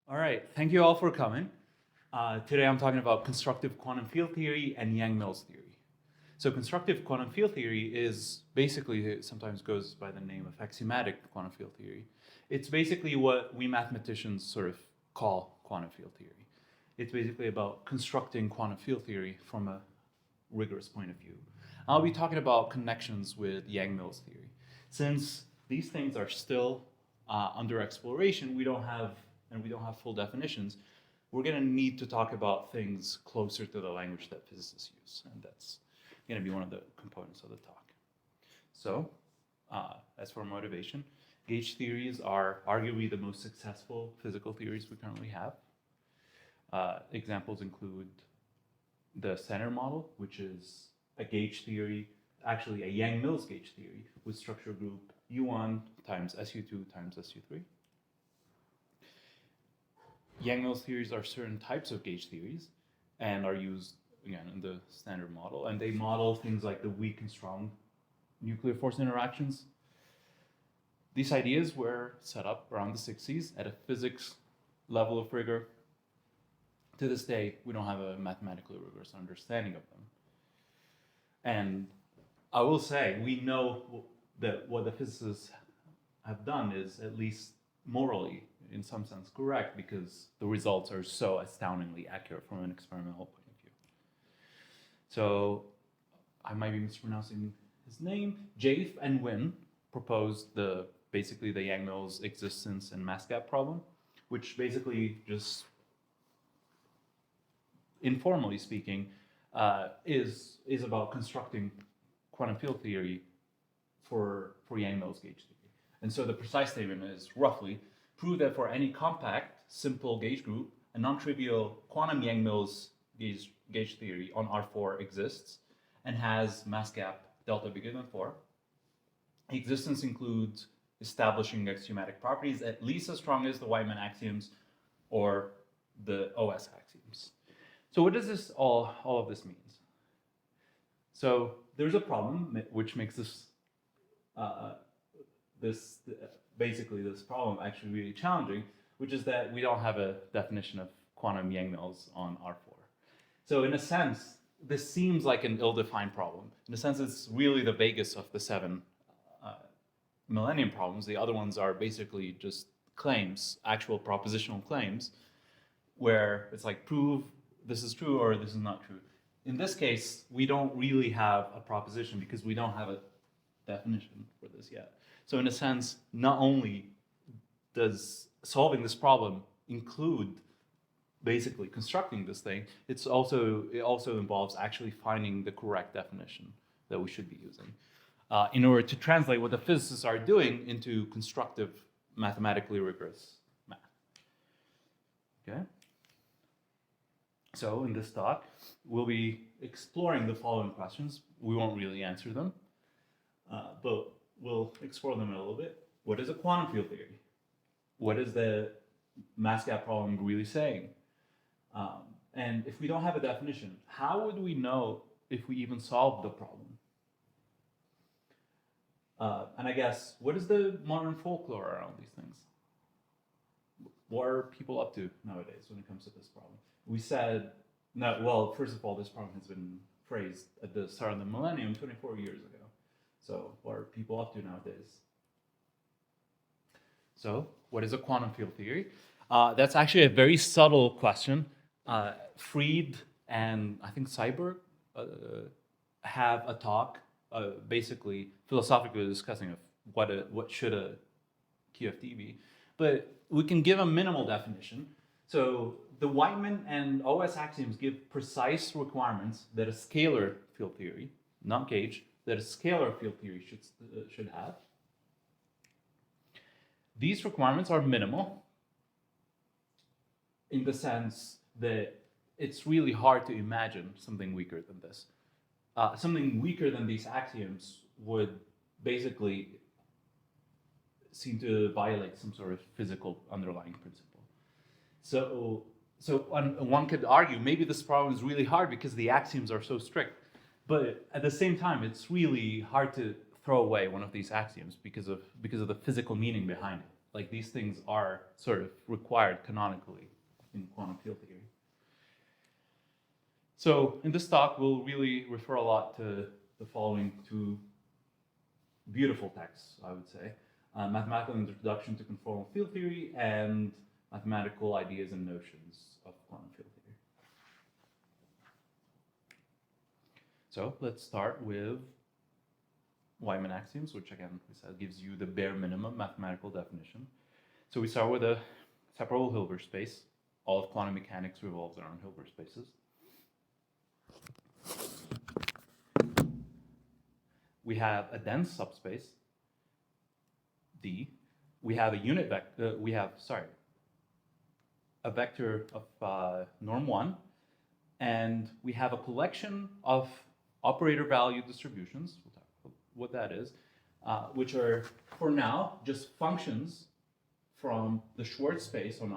All right, thank you all for coming. Today I'm talking about constructive quantum field theory and Yang-Mills theory. So constructive quantum field theory is basically, it sometimes goes by the name of axiomatic quantum field theory. It's basically what we mathematicians sort of call quantum field theory. It's basically about constructing quantum field theory from a rigorous point of view. I'll be talking about connections with Yang-Mills theory. Since these things are still under exploration, we don't have full definitions, we're going to need to talk about things closer to the language that physicists use, and that's going to be one of the components of the talk. So, as for motivation, gauge theories are arguably the most successful physical theories we currently have. Examples include the Center model, which is a gauge theory, actually a Yang-Mills gauge theory with structure group U1 times SU2 times SU3. Yang-Mills theories are certain types of gauge theories and are used, again, in the Standard model. And they model things like the weak and strong nuclear force interactions. These ideas were set up around the 60s at a physics level of rigor. To this day, we don't have a mathematically rigorous understanding of them. And I will say, we know that what the physicists have done is at least morally, in some sense, correct, because the results are so astoundingly accurate from an experimental point of view. So I might be mispronouncing his name. Jaffe and Wynne proposed basically the Yang-Mills existence and mass gap problem, which basically just, informally speaking, is about constructing quantum field theory for Yang-Mills gauge theory. And so the precise statement is roughly prove that for any compact, simple gauge group, a non-trivial quantum Yang-Mills gauge theory on R4 exists and has mass gap delta bigger than 4. Existence includes establishing axiomatic properties at least as strong as the Weidmann axioms or the OS axioms. So what does this all of this mean? So there's a problem which makes this this problem actually really challenging, which is that we don't have a definition of quantum Yang-Mills on R4. So in a sense, this seems like an ill-defined problem. In a sense, it's really the vaguest of the 7 millennium problems. The other ones are basically just claims, actual propositional claims, where it's like prove this is true or this is not true. In this case, we don't really have a proposition because we don't have a definition for this yet. So in a sense, not only does solving this problem include basically constructing this thing, it also involves actually finding the correct definition that we should be using in order to translate what the physicists are doing into constructive, mathematically rigorous math. Okay? So in this talk, we'll be exploring the following questions. We won't really answer them, but we'll explore them a little bit. What is a quantum field theory? What is the mass gap problem really saying? And if we don't have a definition, how would we know if we even solved the problem? And I guess, what is the modern folklore around these things? What are people up to nowadays when it comes to this problem? We said, no, well, first of all, this problem has been phrased at the start of the millennium 24 years ago. So what are people up to nowadays? So what is a quantum field theory? That's actually a very subtle question. Fried and I think Seiberg have a talk basically philosophically discussing of what should a QFT be. But we can give a minimal definition. So the Weidmann and OS axioms give precise requirements that a scalar field theory, not gauge, that a scalar field theory should have. These requirements are minimal in the sense that it's really hard to imagine something weaker than this. Something weaker than these axioms would basically seem to violate some sort of physical underlying principle. So one could argue maybe this problem is really hard because the axioms are so strict. But at the same time, it's really hard to throw away one of these axioms because of the physical meaning behind it. Like these things are sort of required canonically in quantum field theory. So in this talk, we'll really refer a lot to the following two beautiful texts, I would say. Mathematical Introduction to Conformal Field Theory and Mathematical Ideas and Notions of Quantum Field Theory. So let's start with Wyman axioms, which again, we said gives you the bare minimum mathematical definition. So we start with a separable Hilbert space. All of quantum mechanics revolves around Hilbert spaces. We have a dense subspace, D. We have a unit vector, a vector of norm 1, and we have a collection of operator value distributions, we'll talk about what that is, which are, for now, just functions from the Schwartz space on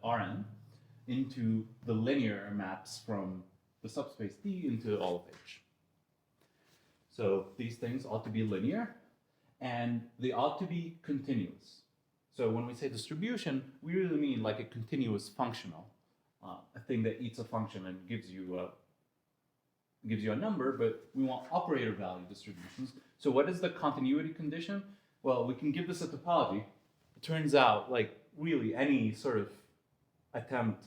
Rn into the linear maps from the subspace D into all of H. So these things ought to be linear, and they ought to be continuous. So when we say distribution, we really mean like a continuous functional, a thing that eats a function and gives you a number, but we want operator value distributions. So what is the continuity condition? Well, we can give this a topology. It turns out, like, really any sort of attempt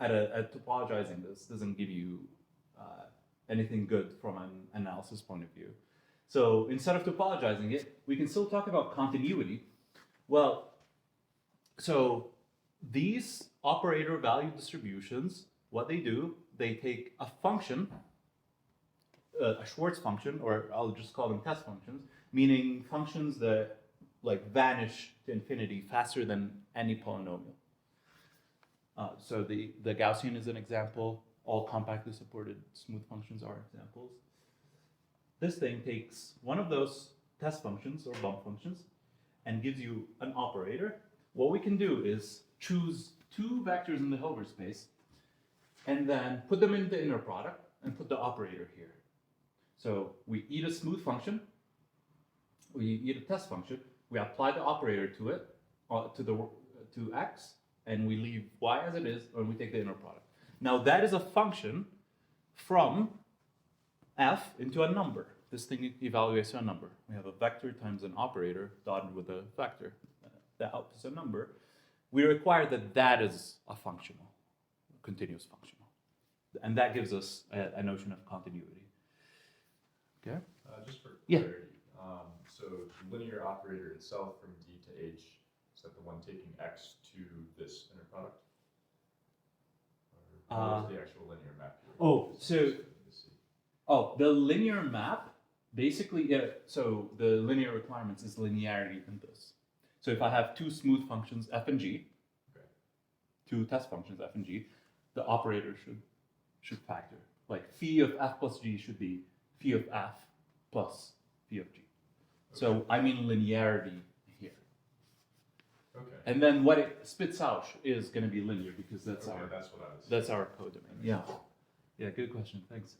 at topologizing this doesn't give you anything good from an analysis point of view. So instead of topologizing it, we can still talk about continuity. Well, so these operator value distributions, what they do, they take a function, a Schwartz function, or I'll just call them test functions, meaning functions that like vanish to infinity faster than any polynomial. So the Gaussian is an example. All compactly supported smooth functions are examples. This thing takes one of those test functions or bump functions and gives you an operator. What we can do is choose two vectors in the Hilbert space and then put them in the inner product and put the operator here. So we eat a smooth function, we eat a test function, we apply the operator to it, to x, and we leave y as it is, and we take the inner product. Now that is a function from f into a number. This thing evaluates a number. We have a vector times an operator dotted with a vector. That outputs a number. We require that that is a functional, continuous functional. And that gives us a notion of continuity. Okay? Just for clarity, so the linear operator itself from D to H, is that the one taking x to this inner product? Or what is the actual linear map here? The linear map, basically, so the linear requirements is linearity in this. So if I have two smooth functions, f and g, okay, two test functions, f and g, the operator should factor. Like phi of f plus g should be phi of f plus phi of g. Okay. So I mean linearity here. Okay. And then what it spits out is going to be linear because that's that's our codomain. Yeah. Yeah. Good question. Thanks.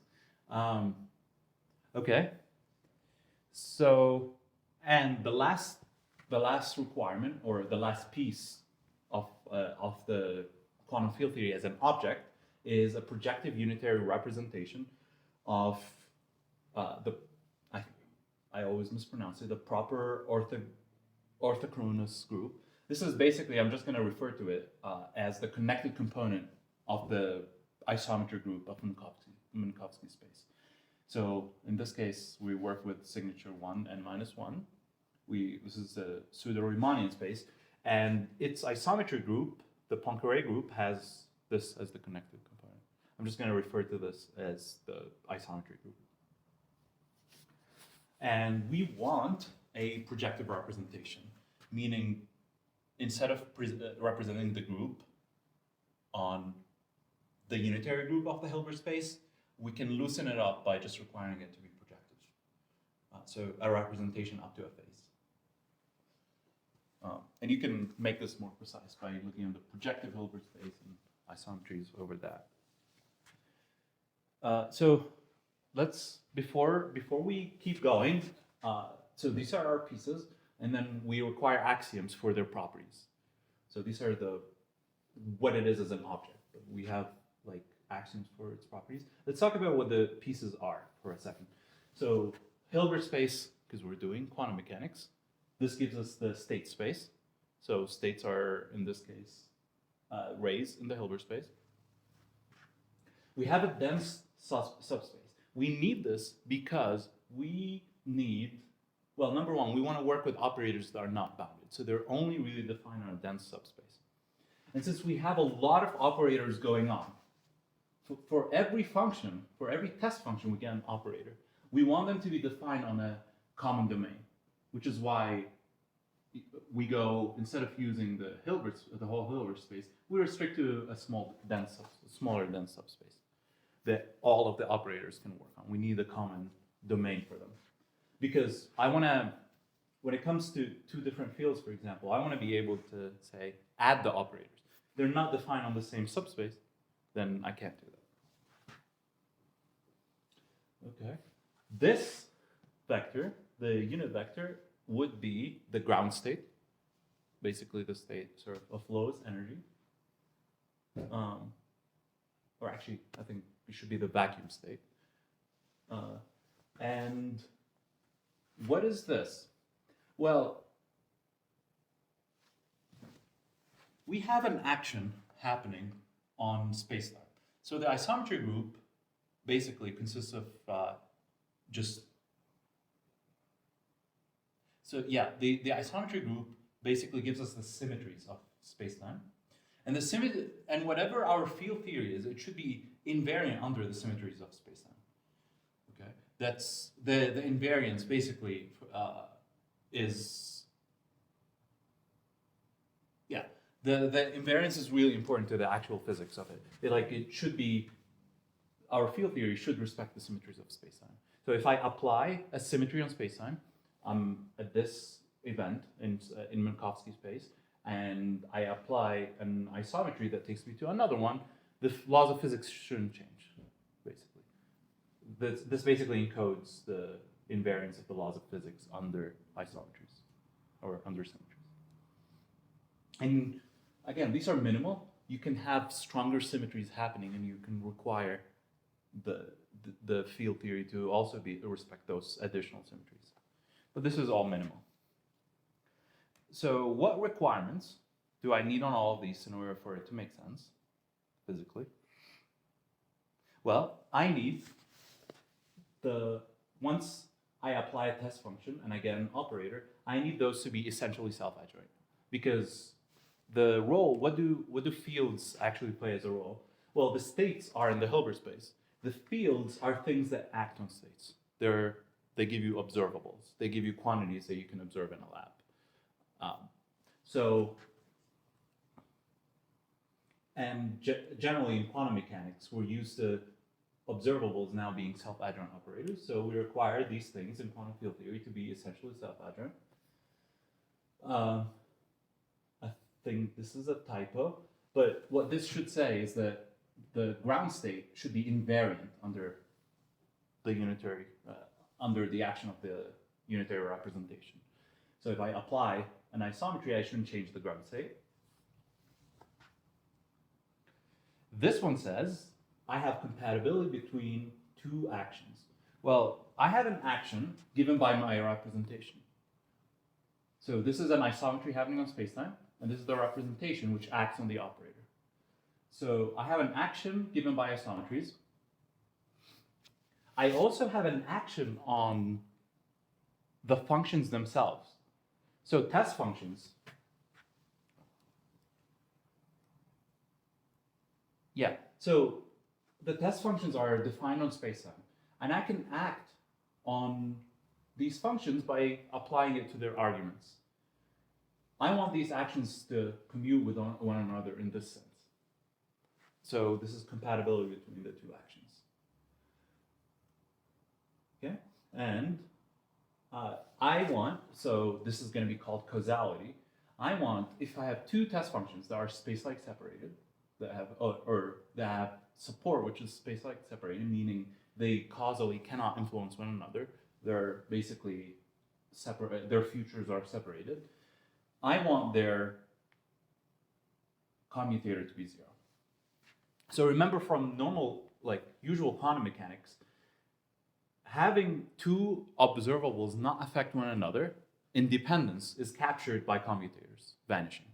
Okay. So, and the last requirement, or the last piece of the quantum field theory as an object, is a projective unitary representation of I always mispronounce it, the proper orthochronous group. This is basically, I'm just going to refer to it as the connected component of the isometry group of Minkowski space. So in this case, we work with signature 1 and -1. This is the pseudo-Riemannian space, and its isometry group, the Poincare group, has this as the connected component. I'm just going to refer to this as the isometry group. And we want a projective representation, meaning instead of representing the group on the unitary group of the Hilbert space, we can loosen it up by just requiring it to be projective. So a representation up to a phase. And you can make this more precise by looking at the projective Hilbert space and isometries over that. So let's, before we keep going, so these are our pieces, and then we require axioms for their properties. So these are what it is as an object. We have like axioms for its properties. Let's talk about what the pieces are for a second. So Hilbert space, because we're doing quantum mechanics, this gives us the state space. So states are, in this case, rays in the Hilbert space. We have a dense subspace. We need this because we need, well, number one, we want to work with operators that are not bounded. So they're only really defined on a dense subspace. And since we have a lot of operators going on, for every function, for every test function, we get an operator. We want them to be defined on a common domain, which is why we go, instead of using the whole Hilbert space, we restrict to a smaller dense subspace that all of the operators can work on. We need a common domain for them. Because I want to, when it comes to two different fields, for example, I want to be able to say, add the operators. If they're not defined on the same subspace, then I can't do that. Okay. This vector, the unit vector, would be the ground state, basically the state sort of lowest energy. Or actually, I think it should be the vacuum state. And what is this? Well, we have an action happening on spacetime. So the isometry group basically consists of the isometry group basically gives us the symmetries of spacetime. And and whatever our field theory is, it should be invariant under the symmetries of spacetime. Okay, that's the invariance basically the invariance is really important to the actual physics of it. It should be, our field theory should respect the symmetries of spacetime. So if I apply a symmetry on spacetime, at this event in Minkowski space, and I apply an isometry that takes me to another one, the laws of physics shouldn't change, basically. This basically encodes the invariance of the laws of physics under isometries, or under symmetries. And again, these are minimal. You can have stronger symmetries happening, and you can require the field theory to also respect those additional symmetries. But this is all minimal. So what requirements do I need on all of these in order for it to make sense physically? Well, I need once I apply a test function and I get an operator, I need those to be essentially self-adjoint. Because the role, what do fields actually play as a role? Well, the states are in the Hilbert space. The fields are things that act on states. They give you observables. They give you quantities that you can observe in a lab. Generally in quantum mechanics, we're used to observables now being self-adjoint operators. So we require these things in quantum field theory to be essentially self-adjoint. I think this is a typo, but what this should say is that the ground state should be invariant under the unitary, under the action of the unitary representation. So if I apply an isometry, I shouldn't change the ground state. This one says I have compatibility between two actions. Well, I have an action given by my representation. So this is an isometry happening on spacetime, and this is the representation which acts on the operator. So I have an action given by isometries. I also have an action on the functions themselves. So test functions. Yeah, so the test functions are defined on spacetime, and I can act on these functions by applying it to their arguments. I want these actions to commute with one another in this sense. So this is compatibility between the two actions. Okay, and so this is going to be called causality. I want, if I have two test functions that are space-like separated, that have support, which is space-like separated, meaning they causally cannot influence one another. They're basically separate, their futures are separated. I want their commutator to be 0. So remember from normal, like usual quantum mechanics, having two observables not affect one another, independence is captured by commutators vanishing.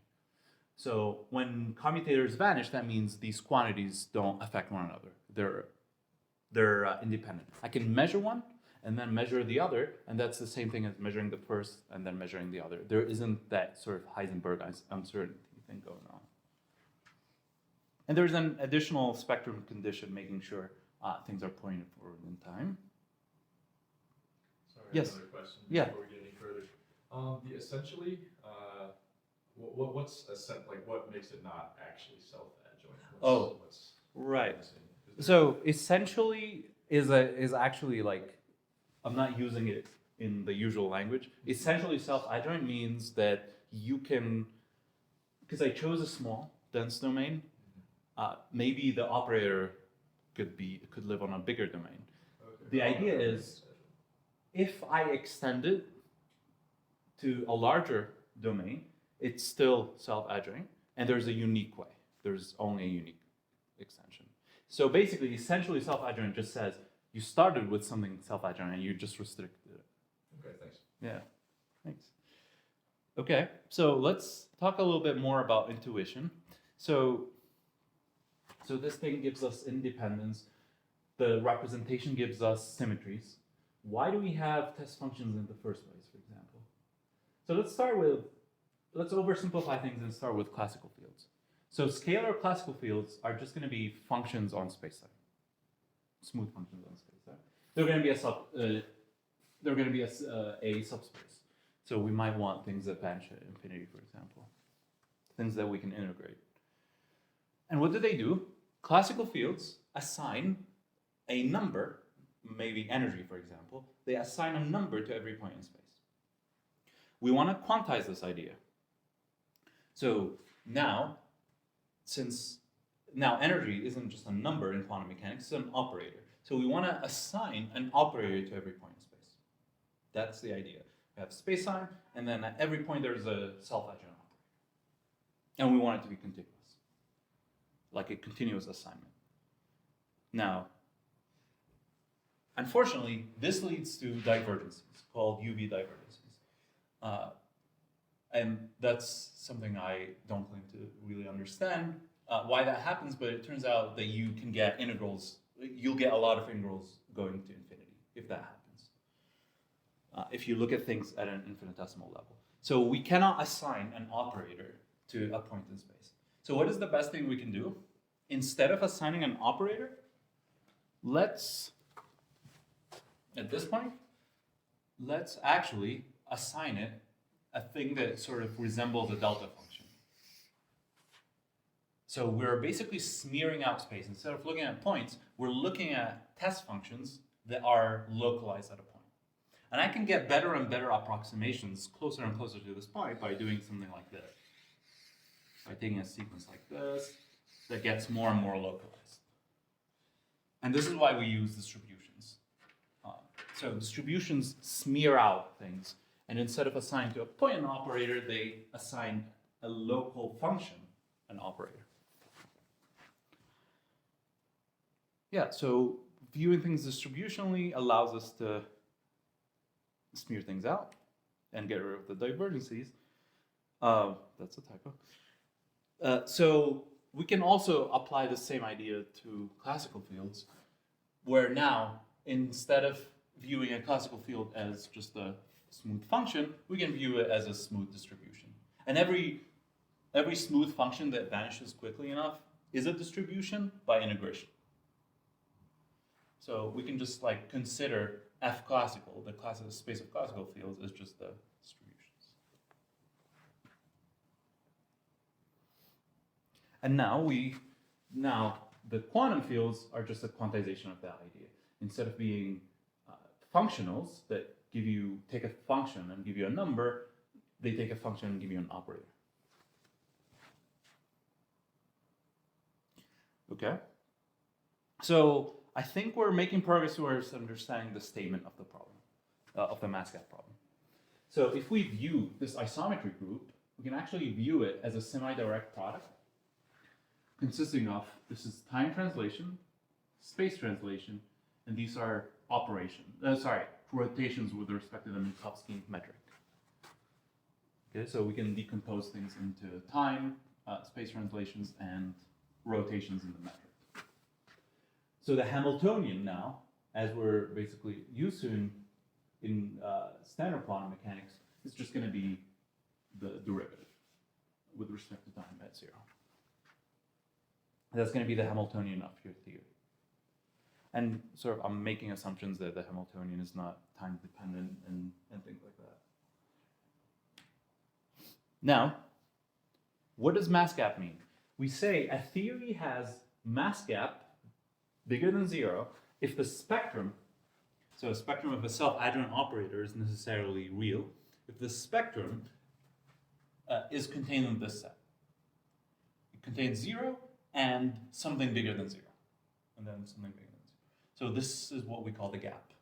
So when commutators vanish, that means these quantities don't affect one another. They're independent. I can measure one and then measure the other, and that's the same thing as measuring the first and then measuring the other. There isn't that sort of Heisenberg uncertainty thing going on. And there's an additional spectrum condition making sure things are pointed forward in time. Sorry, Yes. another question Yeah. before we get any further. The essentially, what's what makes it not actually self-adjoint? Right. Is there- So essentially is actually like, I'm not using it in the usual language. Essentially self-adjoint means that you can, because I chose a small dense domain, maybe the operator could live on a bigger domain. Okay. The idea is, if I extend it to a larger domain, it's still self-adjoint, and there's a unique way. There's only a unique extension. So basically, essentially self-adjoint just says, you started with something self-adjoint and you just restricted it. Okay, thanks. Yeah, thanks. Okay, so let's talk a little bit more about intuition. So this thing gives us independence. The representation gives us symmetries. Why do we have test functions in the first place, for example? So let's oversimplify things and start with classical fields. So scalar classical fields are just going to be functions on spacetime, smooth functions on spacetime. They're going to be a subspace. So we might want things that vanish at infinity, for example, things that we can integrate. And what do? Classical fields assign a number, maybe energy, for example. They assign a number to every point in space. We want to quantize this idea. So now, since now energy isn't just a number in quantum mechanics, it's an operator. So we want to assign an operator to every point in space. That's the idea. We have spacetime, and then at every point there's a self-adjoint operator. And we want it to be contiguous, like a continuous assignment. Now, unfortunately, this leads to divergences called UV divergences. And that's something I don't claim to really understand why that happens, but it turns out that you can get integrals, you'll get a lot of integrals going to infinity if that happens. If you look at things at an infinitesimal level. So we cannot assign an operator to a point in space. So what is the best thing we can do? Instead of assigning an operator, at this point, let's actually assign it a thing that sort of resembles a delta function. So we're basically smearing out space. Instead of looking at points, we're looking at test functions that are localized at a point. And I can get better and better approximations closer and closer to this point by doing something like this. By taking a sequence like this that gets more and more localized. And this is why we use distributions. So distributions smear out things. And instead of assigning to a point an operator, they assign a local function an operator. Yeah, so viewing things distributionally allows us to smear things out and get rid of the divergences. That's a typo. So we can also apply the same idea to classical fields, where now, instead of viewing a classical field as just a smooth function, we can view it as a smooth distribution. And every smooth function that vanishes quickly enough is a distribution by integration. So we can just like consider F classical, the space of classical fields, as just the distributions. And now the quantum fields are just a quantization of that idea. Instead of being functionals that take a function and give you a number, they take a function and give you an operator. Okay? So I think we're making progress towards understanding the statement of the problem, of the mass gap problem. So if we view this isometry group, we can actually view it as a semi-direct product consisting of, this is time translation, space translation, and these are rotations with respect to the Minkowski metric. Okay, so we can decompose things into time, space translations, and rotations in the metric. So the Hamiltonian now, as we're basically used to in standard quantum mechanics, is just going to be the derivative with respect to time at 0. That's going to be the Hamiltonian of your theory. And sort of I'm making assumptions that the Hamiltonian is not time dependent and things like that. Now, what does mass gap mean? We say a theory has mass gap bigger than 0 if the spectrum, so a spectrum of a self-adjoint operator is necessarily real, if the spectrum is contained in this set. It contains 0 and something bigger than 0, and then something bigger than 0. So this is what we call the gap.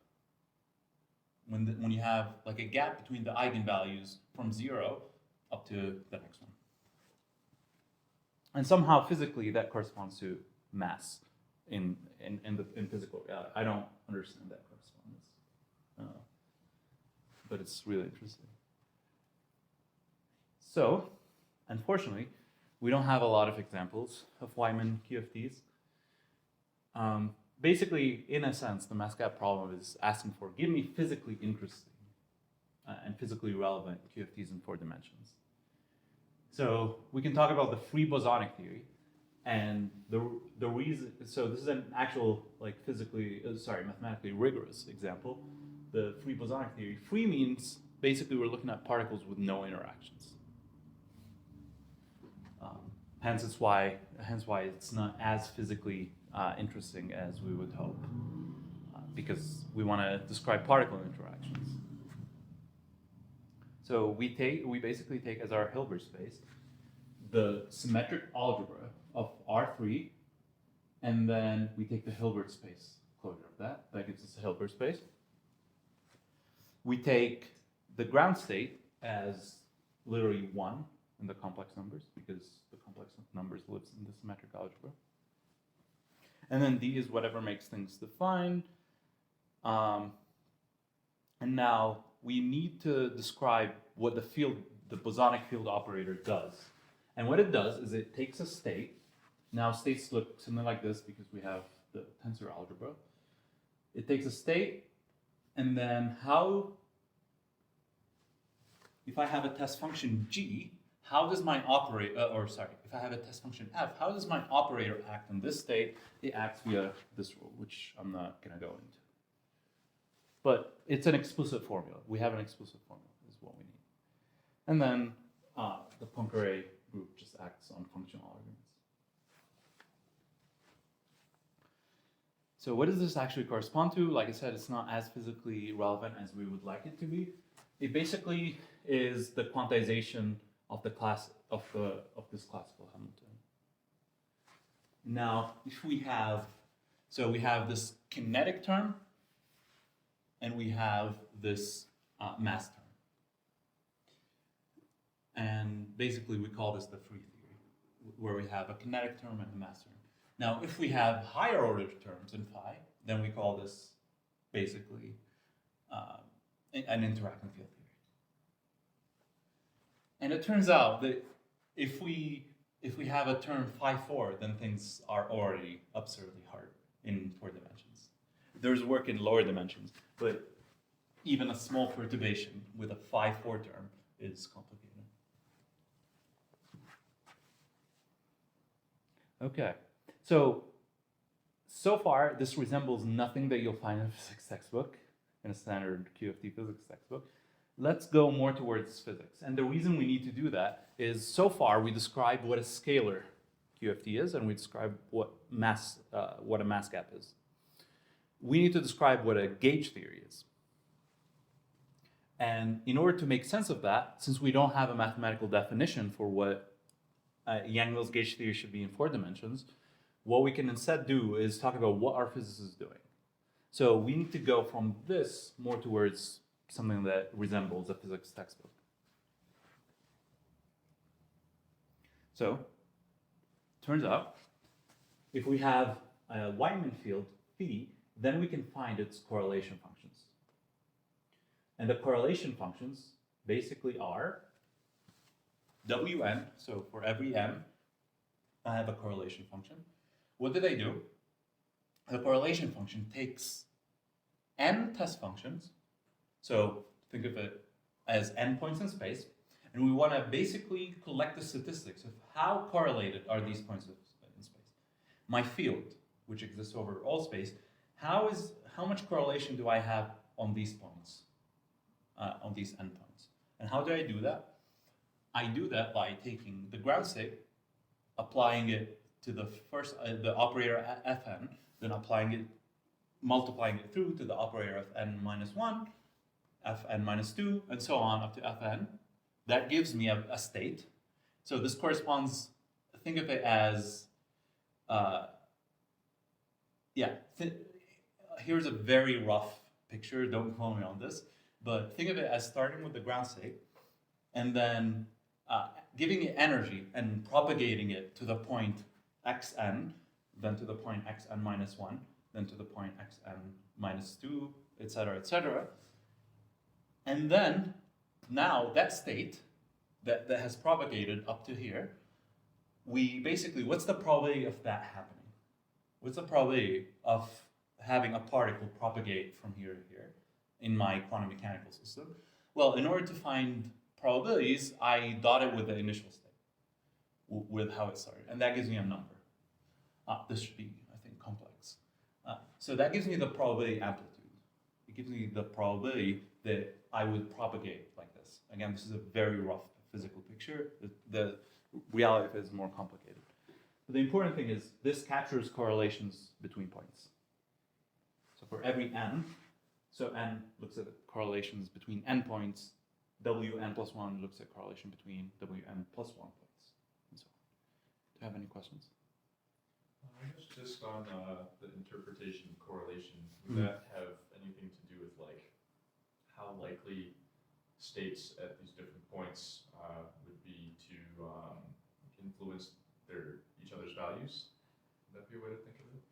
When you have like a gap between the eigenvalues from 0 up to the next one. And somehow physically that corresponds to mass in physical reality. I don't understand that correspondence, but it's really interesting. So, unfortunately, we don't have a lot of examples of Wyman QFTs. Basically, in a sense, the mass gap problem is asking for, give me physically interesting and physically relevant QFTs in 4 dimensions. So we can talk about the free bosonic theory, and the reason. So this is an actual mathematically rigorous example. The free bosonic theory. Free means basically we're looking at particles with no interactions. Hence why it's not as physically interesting as we would hope, because we want to describe particle interactions. So we basically take as our Hilbert space the symmetric algebra of R3, and then we take the Hilbert space closure of that. That gives us a Hilbert space. We take the ground state as literally 1 in the complex numbers, because the complex numbers lives in the symmetric algebra. And then D is whatever makes things defined. And now we need to describe what the bosonic field operator does. And what it does is it takes a state. Now states look something like this because we have the tensor algebra. It takes a state, and then if I have a test function G, how does my operator, if I have a test function F, how does my operator act in this state? It acts via this rule, which I'm not going to go into. But it's an explicit formula. We have an explicit formula is what we need. And then the Poincare group just acts on functional arguments. So what does this actually correspond to? Like I said, it's not as physically relevant as we would like it to be. It basically is the quantization of the class of this classical Hamiltonian. Now, if we have this kinetic term, and we have this mass term. And basically we call this the free theory, where we have a kinetic term and a mass term. Now, if we have higher order terms in phi, then we call this basically an interacting field theory. And it turns out that if we have a term phi4, then things are already absurdly hard in 4 dimensions. There's work in lower dimensions, but even a small perturbation with a phi4 term is complicated. Okay, so far this resembles nothing that you'll find in a physics textbook, in a standard QFT physics textbook. Let's go more towards physics. And the reason we need to do that is so far we describe what a scalar QFT is, and we describe what a mass gap is. We need to describe what a gauge theory is. And in order to make sense of that, since we don't have a mathematical definition for what Yang-Mills gauge theory should be in 4 dimensions, what we can instead do is talk about what our physicists is doing. So we need to go from this more towards something that resembles a physics textbook. So, turns out, if we have a Weinman field phi, then we can find its correlation functions. And the correlation functions basically are Wn, so for every m, I have a correlation function. What do they do? The correlation function takes n test functions, so think of it as n points in space, and we want to basically collect the statistics of how correlated are these points in space. My field, which exists over all space, how much correlation do I have on these points, on these endpoints? And how do I do that? I do that by taking the ground state, applying it to the first, the operator Fn, then multiplying it through to the operator of n minus 1, Fn minus 2, and so on up to Fn. That gives me a state. So this corresponds, think of it as, here's a very rough picture, don't quote me on this, but think of it as starting with the ground state and then giving it energy and propagating it to the point xn, then to the point xn minus 1, then to the point xn minus 2, etc., etc. And then, now that state that has propagated up to here, we basically, what's the probability of that happening? What's the probability of having a particle propagate from here to here in my quantum mechanical system? Well, in order to find probabilities, I dot it with the initial state, with how it started, and that gives me a number. This should be, I think, complex. So that gives me the probability amplitude. It gives me the probability that I would propagate like this. Again, this is a very rough physical picture. The reality is more complicated. But the important thing is this captures correlations between points. So for every n, so n looks at correlations between n points, Wn plus 1 looks at correlation between Wn plus 1 points, and so on. Do you have any questions? I guess just on the interpretation of correlation, would that have anything to do with like how likely states at these different points would be to influence each other's values? Would that be a way to think of it?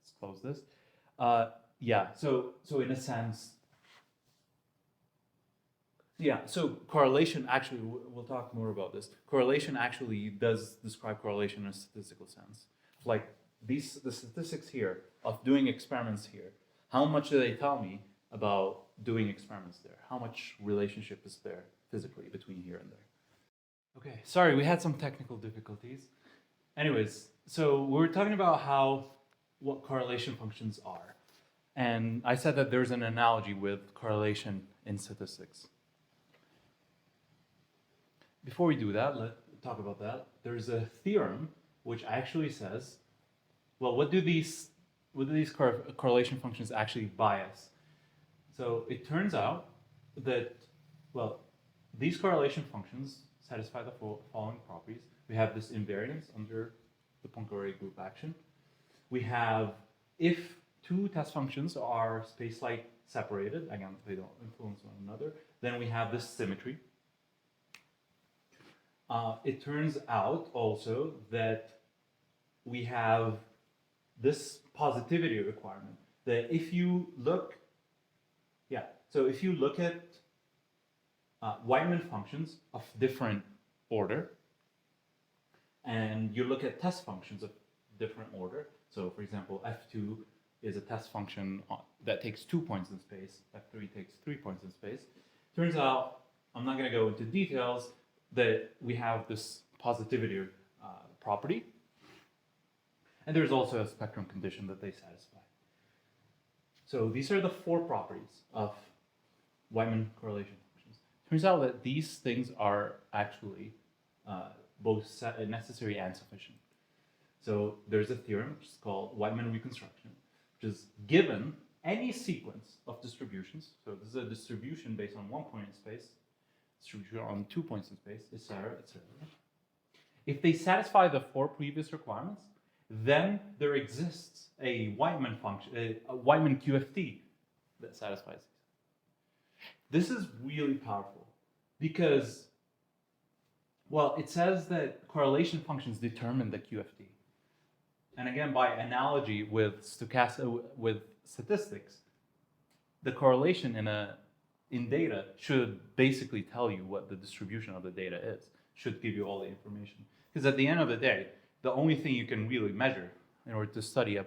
Let's close this. Yeah, so in a sense, yeah, so correlation actually, we'll talk more about this. Correlation actually does describe correlation in a statistical sense. Like the statistics here of doing experiments here, how much do they tell me about doing experiments there? How much relationship is there physically between here and there? Okay, sorry, we had some technical difficulties. Anyways, so we were talking about what correlation functions are. And I said that there's an analogy with correlation in statistics. Before we do that, let's talk about that. There's a theorem which actually says, well, what do these correlation functions actually bias? So it turns out that, well, these correlation functions satisfy the following properties. We have this invariance under the Poincare group action. We have, if two test functions are spacelight separated, again, they don't influence one another, then we have this symmetry. It turns out also that we have this positivity requirement, that if you look, so if you look at Weinman functions of different order, and you look at test functions of different order, so for example, F2 is a test function that takes 2 points in space, F3 takes 3 points in space. Turns out, I'm not going to go into details, that we have this positivity property, and there's also a spectrum condition that they satisfy. So these are the 4 properties of Weinman correlation functions. Turns out that these things are actually both necessary and sufficient. So there's a theorem which is called Weinman reconstruction, which is given any sequence of distributions. So this is a distribution based on 1 point in space, distribution on 2 points in space, etc., etc. If they satisfy the 4 previous requirements, then there exists a Whiteman function, a Whiteman QFT that satisfies these. This is really powerful because, well, it says that correlation functions determine the QFT. And again, by analogy with statistics, the correlation in data should basically tell you what the distribution of the data is, should give you all the information. Because at the end of the day, the only thing you can really measure in order to study to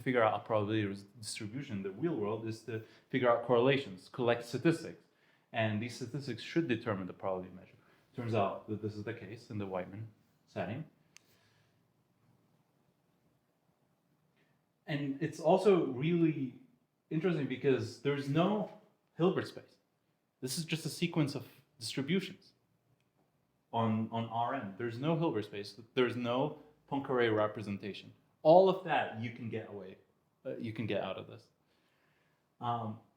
figure out a probability distribution in the real world is to figure out correlations, collect statistics. And these statistics should determine the probability measure. Turns out that this is the case in the Whiteman setting. And it's also really interesting because there's no Hilbert space. This is just a sequence of distributions on Rn. There's no Hilbert space. There's no Poincaré representation. All of that you can get out of this.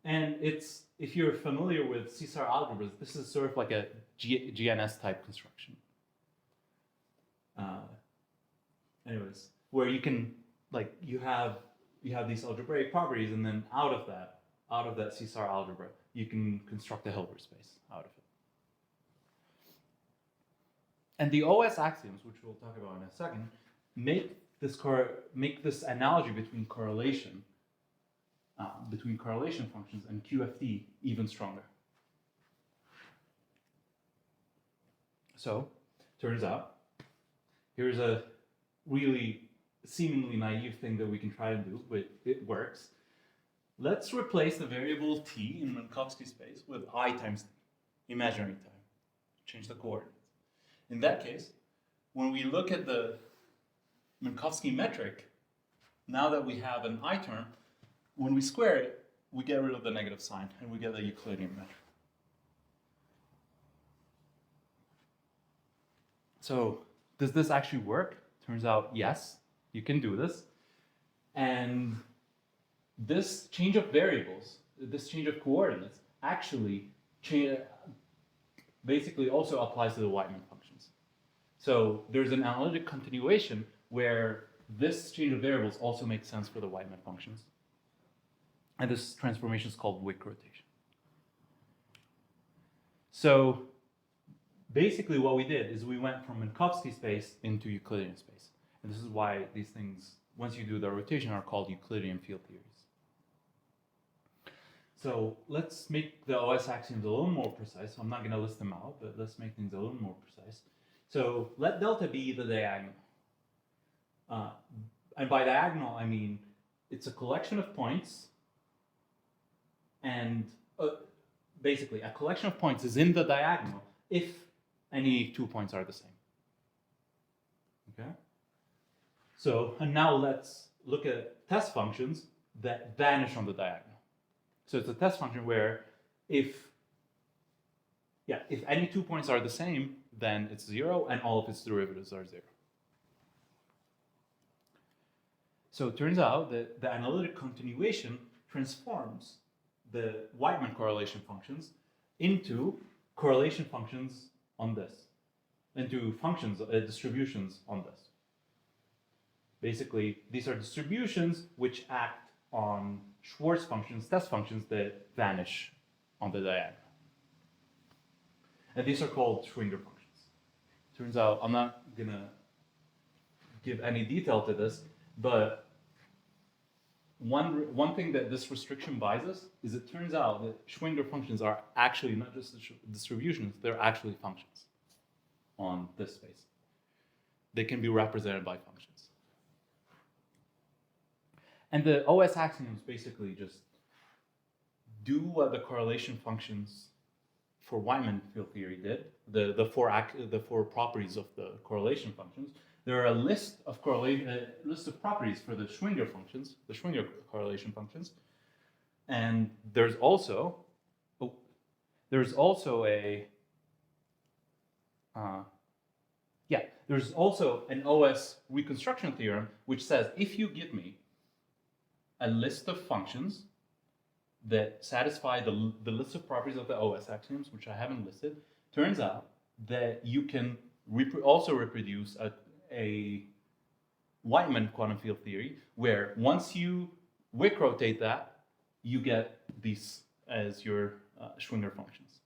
And it's, if you're familiar with C-star algebras, this is sort of like a GNS type construction. Anyways, where you can, like, you have these algebraic properties, and then out of that C-star algebra, you can construct a Hilbert space out of it. And the OS axioms, which we'll talk about in a second, make this analogy between correlation functions and QFT even stronger. So, turns out, here's a really seemingly naive thing that we can try to do, but it works. Let's replace the variable t in Minkowski space with I times t, imaginary time. Change the coordinates. In that case, when we look at the Minkowski metric, now that we have an I term, when we square it, we get rid of the negative sign and we get the Euclidean metric. So, does this actually work? Turns out, yes, you can do this. And this change of variables, this change of coordinates, actually basically also applies to the Whiteman functions. So there's an analytic continuation where this change of variables also makes sense for the Whiteman functions. And this transformation is called Wick rotation. So basically what we did is we went from Minkowski space into Euclidean space. And this is why these things, once you do the rotation, are called Euclidean field theories. So let's make the OS axioms a little more precise. So I'm not going to list them out, but let's make things a little more precise. So let delta be the diagonal. And by diagonal, I mean it's a collection of points, and basically a collection of points is in the diagonal if any 2 points are the same. Okay? So, and now let's look at test functions that vanish on the diagonal. So it's a test function where if any 2 points are the same, then it's 0 and all of its derivatives are 0. So it turns out that the analytic continuation transforms the Whiteman correlation functions into correlation functions on this, into functions, distributions on this. Basically, these are distributions which act on Schwartz functions, test functions that vanish on the diagonal. And these are called Schwinger functions. Turns out, I'm not going to give any detail to this, but one thing that this restriction buys us is it turns out that Schwinger functions are actually not just distributions, they're actually functions on this space. They can be represented by functions. And the OS axioms basically just do what the correlation functions for Whiteman field theory did, the four properties of the correlation functions. There are a list of properties for the Schwinger functions, the Schwinger correlation functions, and there's also an OS reconstruction theorem which says if you give me a list of functions that satisfy the list of properties of the OS axioms, which I haven't listed, turns out that you can also reproduce Whiteman quantum field theory, where once you Wick rotate that, you get these as your Schwinger functions.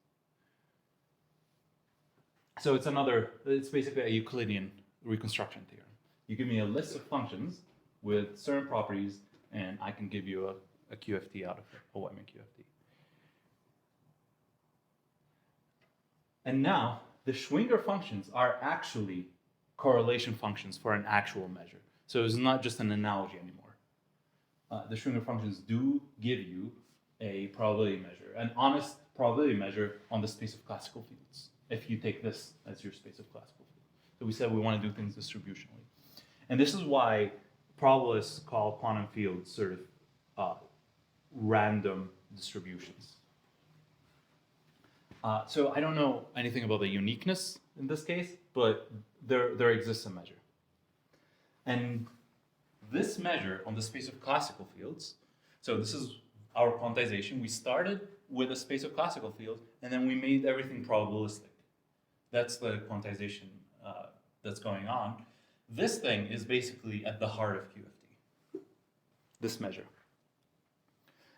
So it's basically a Euclidean reconstruction theorem. You give me a list of functions with certain properties, and I can give you a QFT out of it, a Whiteman QFT. And now, the Schwinger functions are actually correlation functions for an actual measure. So it's not just an analogy anymore. The Schwinger functions do give you a probability measure, an honest probability measure on the space of classical fields, if you take this as your space of classical fields. So we said we want to do things distributionally. And this is why probabilists call quantum fields sort of random distributions. So I don't know anything about the uniqueness in this case, but there exists a measure. And this measure on the space of classical fields, so this is our quantization. We started with a space of classical fields, and then we made everything probabilistic. That's the quantization that's going on. This thing is basically at the heart of QFT, this measure.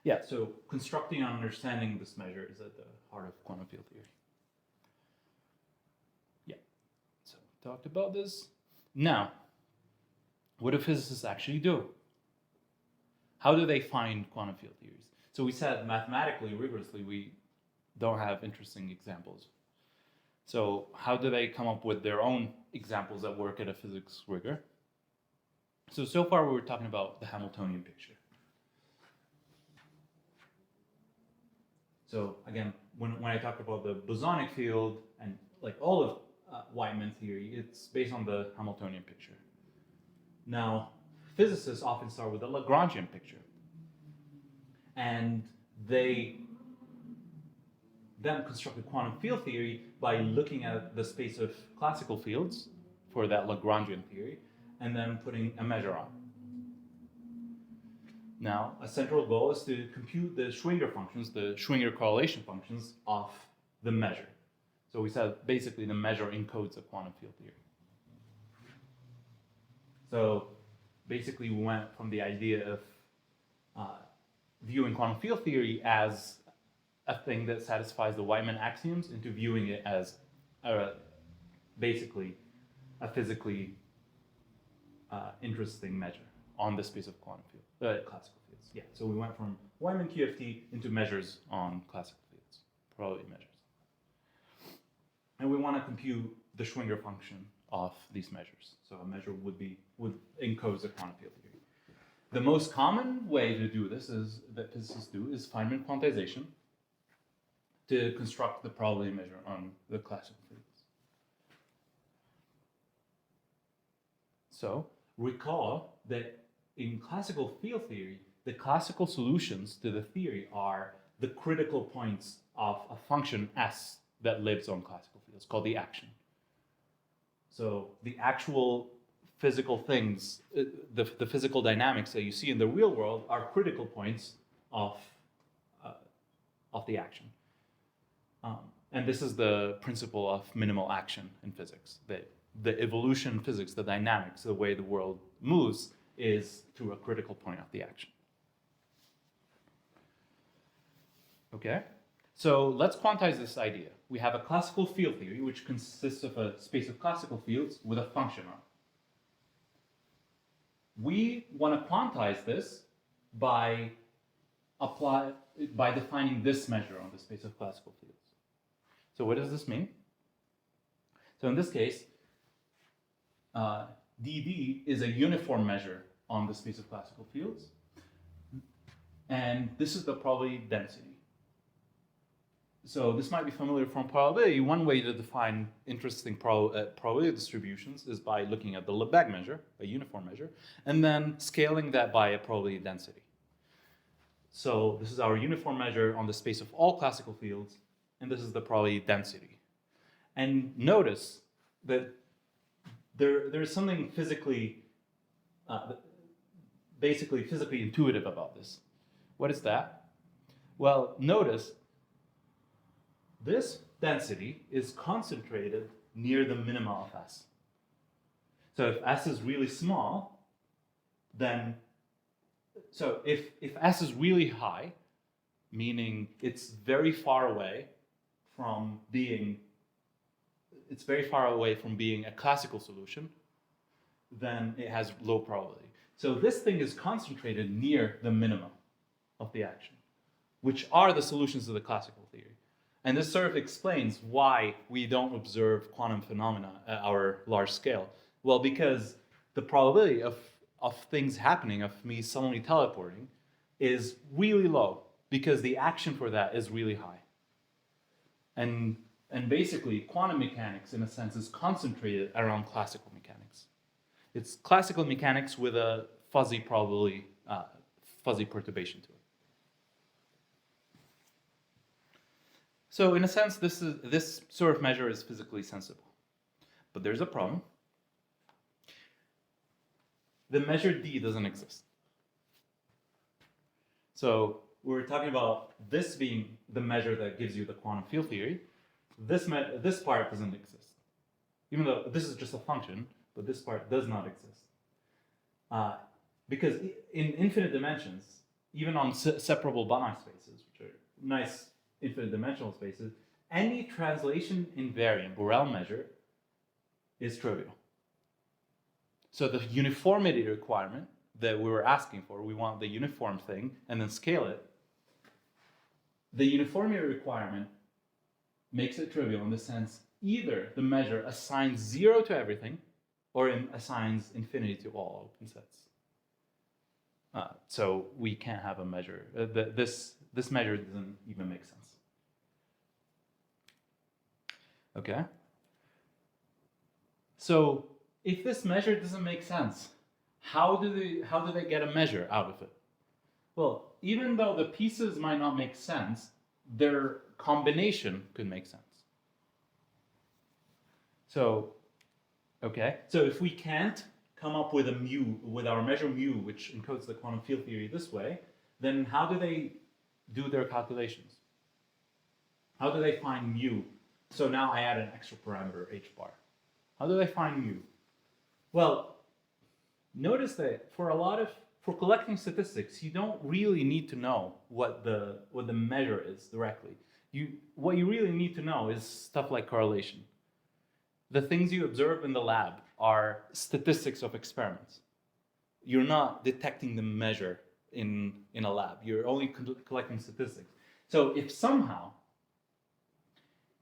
Yeah, so constructing and understanding this measure is at the heart of quantum field theory. Yeah, so talked about this. Now, what do physicists actually do? How do they find quantum field theories? So we said mathematically, rigorously, we don't have interesting examples. So how do they come up with their own examples that work at a physics rigor? So far we were talking about the Hamiltonian picture. So again, when I talk about the bosonic field and like all of Whiteman theory, it's based on the Hamiltonian picture. Now, physicists often start with the Lagrangian picture. And they then constructed quantum field theory by looking at the space of classical fields for that Lagrangian theory, and then putting a measure on. Now, a central goal is to compute the Schwinger functions, the Schwinger correlation functions of the measure. So we said basically the measure encodes a quantum field theory. So basically we went from the idea of viewing quantum field theory as a thing that satisfies the Whiteman axioms into viewing it as basically a physically interesting measure on the space of quantum field, classical fields. Yeah, so we went from Whiteman QFT into measures on classical fields, probability measures. And we want to compute the Schwinger function of these measures. So a measure would encode the quantum field theory. The most common way to do this that physicists do is Feynman quantization to construct the probability measure on the classical fields. So recall that in classical field theory, the classical solutions to the theory are the critical points of a function S that lives on classical fields, called the action. So the actual physical things, the physical dynamics that you see in the real world are critical points of the action. And this is the principle of minimal action in physics. The evolution in physics, the dynamics, the way the world moves is through a critical point of the action. Okay? So let's quantize this idea. We have a classical field theory, which consists of a space of classical fields with a function on it. We want to quantize this by defining this measure on the space of classical fields. So what does this mean? So in this case, dV is a uniform measure on the space of classical fields. And this is the probability density. So this might be familiar from probability. One way to define interesting probability distributions is by looking at the Lebesgue measure, a uniform measure, and then scaling that by a probability density. So this is our uniform measure on the space of all classical fields, and this is the probability density. And notice that there is something basically physically intuitive about this. What is that? Well, notice this density is concentrated near the minima of S. So if S is really small, then, so if S is really high, meaning it's very far away from being a classical solution, then it has low probability. So this thing is concentrated near the minimum of the action, which are the solutions to the classical theory. And this sort of explains why we don't observe quantum phenomena at our large scale. Well, because the probability of things happening, of me suddenly teleporting, is really low, because the action for that is really high. And basically, quantum mechanics, in a sense, is concentrated around classical mechanics. It's classical mechanics with a fuzzy probability, fuzzy perturbation to it. So in a sense, this sort of measure is physically sensible. But there's a problem. The measure D doesn't exist. So we're talking about this being the measure that gives you the quantum field theory. This part doesn't exist. Even though this is just a function, but this part does not exist. Because in infinite dimensions, even on separable Banach spaces, which are nice infinite dimensional spaces, any translation invariant Borel measure is trivial. So the uniformity requirement that we were asking for, we want the uniform thing and then scale it. The uniformity requirement makes it trivial in the sense either the measure assigns 0 to everything or assigns infinity to all open sets. So we can't have a measure. This measure doesn't even make sense. Okay? So if this measure doesn't make sense, how do they get a measure out of it? Well, even though the pieces might not make sense, their combination could make sense. So, okay, so if we can't come up with our measure mu, which encodes the quantum field theory this way, then how do they do their calculations? How do they find mu? So now I add an extra parameter, h bar. How do they find mu? Well, notice that for collecting statistics, you don't really need to know what the measure is directly. What you really need to know is stuff like correlation. The things you observe in the lab are statistics of experiments. You're not detecting the measure in a lab. You're only collecting statistics. So if somehow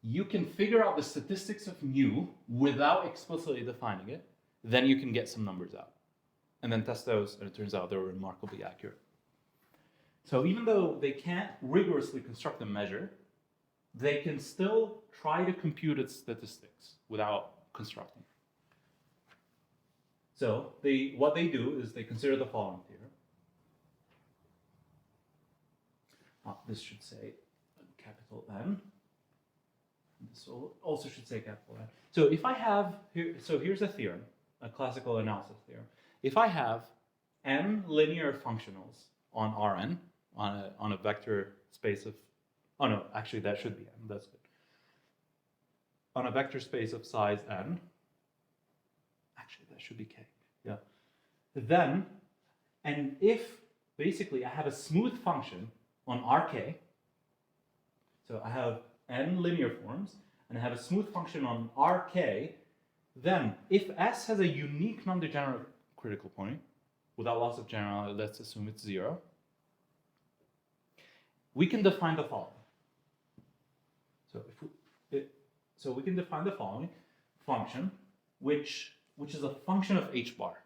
you can figure out the statistics of mu without explicitly defining it, then you can get some numbers out. And then test those, and it turns out they're remarkably accurate. So even though they can't rigorously construct a measure, they can still try to compute its statistics without constructing. So what they do is they consider the following theorem. This should say capital N. This also should say capital N. So if I have, here's a theorem, a classical analysis theorem. If I have n linear functionals on Rn, on a vector space of, oh no, actually that should be n, that's good. On a vector space of size n, actually that should be k, yeah. Then, and if basically I have a smooth function on Rk, so I have n linear forms, and I have a smooth function on Rk, then if S has a unique non-degenerate critical point, without loss of generality, let's assume it's 0, we can define the following. So we can define the following function, which is a function of h bar.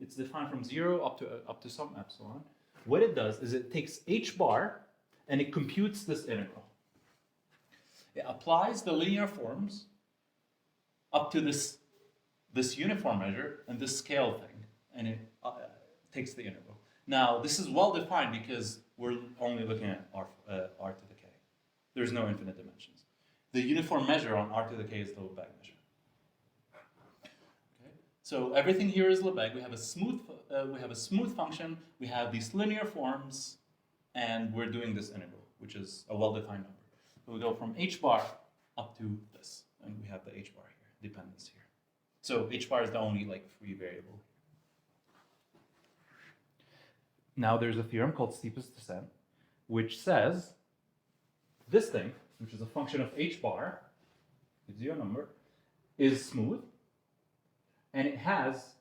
It's defined from 0 up to some epsilon. What it does is it takes h bar and it computes this integral. It applies the linear forms up to this uniform measure and this scale thing, and it takes the integral. Now, this is well defined because we're only looking at r to the k. There's no infinite dimensions. The uniform measure on r to the k is the Lebesgue measure. Okay? So everything here is Lebesgue. We have a smooth function. We have these linear forms, and we're doing this integral, which is a well-defined number. So we go from h bar up to this, and we have the h bar here, dependence here. So h bar is the only free variable. now there's a theorem called steepest descent, which says this thing, which is a function of h bar, gives you a number, is smooth, and it has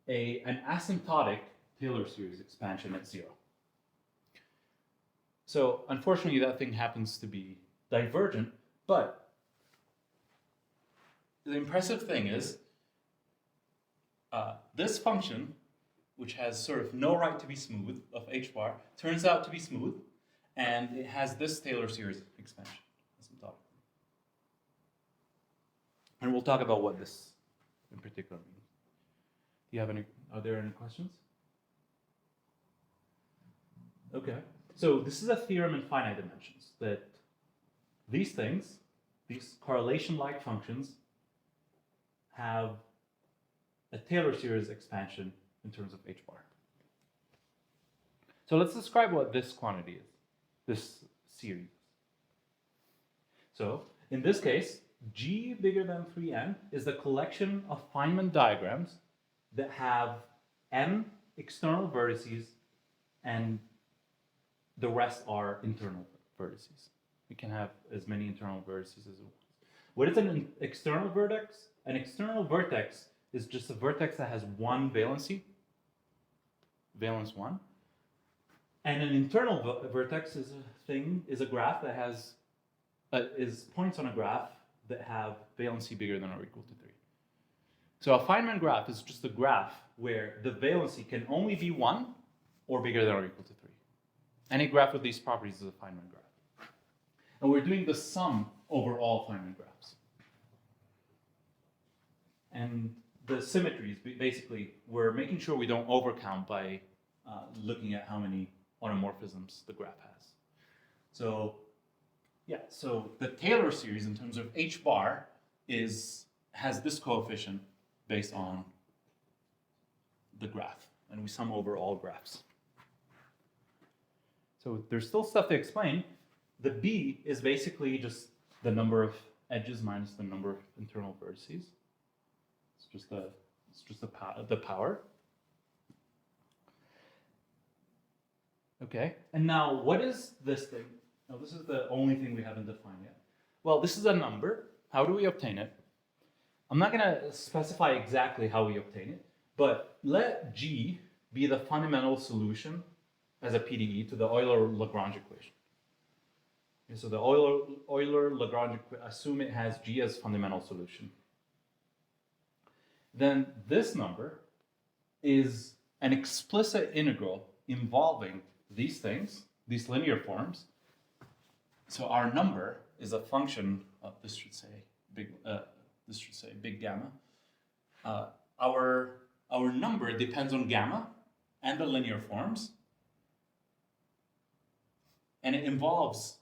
an asymptotic Taylor series expansion at 0. So unfortunately, that thing happens to be divergent, but the impressive thing is this function, which has sort of no right to be smooth of h bar, turns out to be smooth, and it has this Taylor series expansion asymptotically. And we'll talk about what this in particular means. Do you have any? Are there any questions? Okay. So this is a theorem in finite dimensions that these things, these correlation-like functions, have a Taylor series expansion in terms of h bar. So let's describe what this quantity is, this series. So in this case, G bigger than 3n is the collection of Feynman diagrams that have n external vertices and the rest are internal vertices. We can have as many internal vertices as we want. What is an external vertex? An external vertex is just a vertex that has one valency, valence 1. And an internal vertex is a graph that has is points on a graph that have valency bigger than or equal to 3. So a Feynman graph is just a graph where the valency can only be 1 or bigger than or equal to 3. Any graph with these properties is a Feynman graph. And we're doing the sum over all Feynman graphs. And the symmetries, basically, we're making sure we don't overcount by looking at how many automorphisms the graph has. So, yeah, so the Taylor series in terms of h bar has this coefficient based on the graph, and we sum over all graphs. So there's still stuff to explain. The b is basically just the number of edges minus the number of internal vertices. It's just the power. Okay, and now what is this thing? Now this is the only thing we haven't defined yet. Well, this is a number. How do we obtain it? I'm not going to specify exactly how we obtain it, but let G be the fundamental solution as a PDE to the Euler-Lagrange equation. Okay, so the Euler-Lagrange equation, assume it has G as fundamental solution. Then this number is an explicit integral involving these things, these linear forms. So our number is a function of this should say big gamma. Our number depends on gamma and the linear forms, and it involves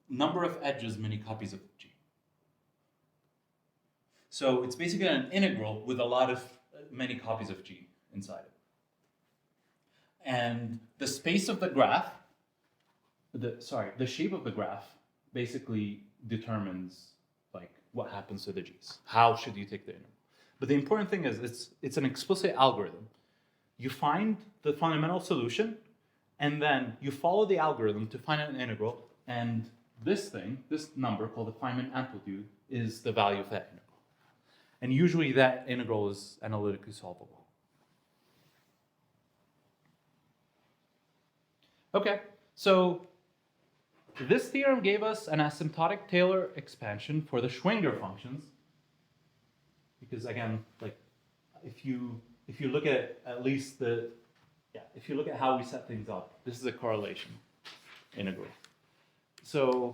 number of edges, many copies of G. So it's basically an integral with a lot of many copies of G inside it. And the space of the graph, the shape of the graph basically determines like what happens to the G's. How should you take the integral? But the important thing is it's an explicit algorithm. You find the fundamental solution, and then you follow the algorithm to find an integral, and this number called the Feynman amplitude, is the value of that integral. And usually that integral is analytically solvable. Okay, so this theorem gave us an asymptotic Taylor expansion for the Schwinger functions. Because again, like if you look at least if you look at how we set things up, this is a correlation integral. So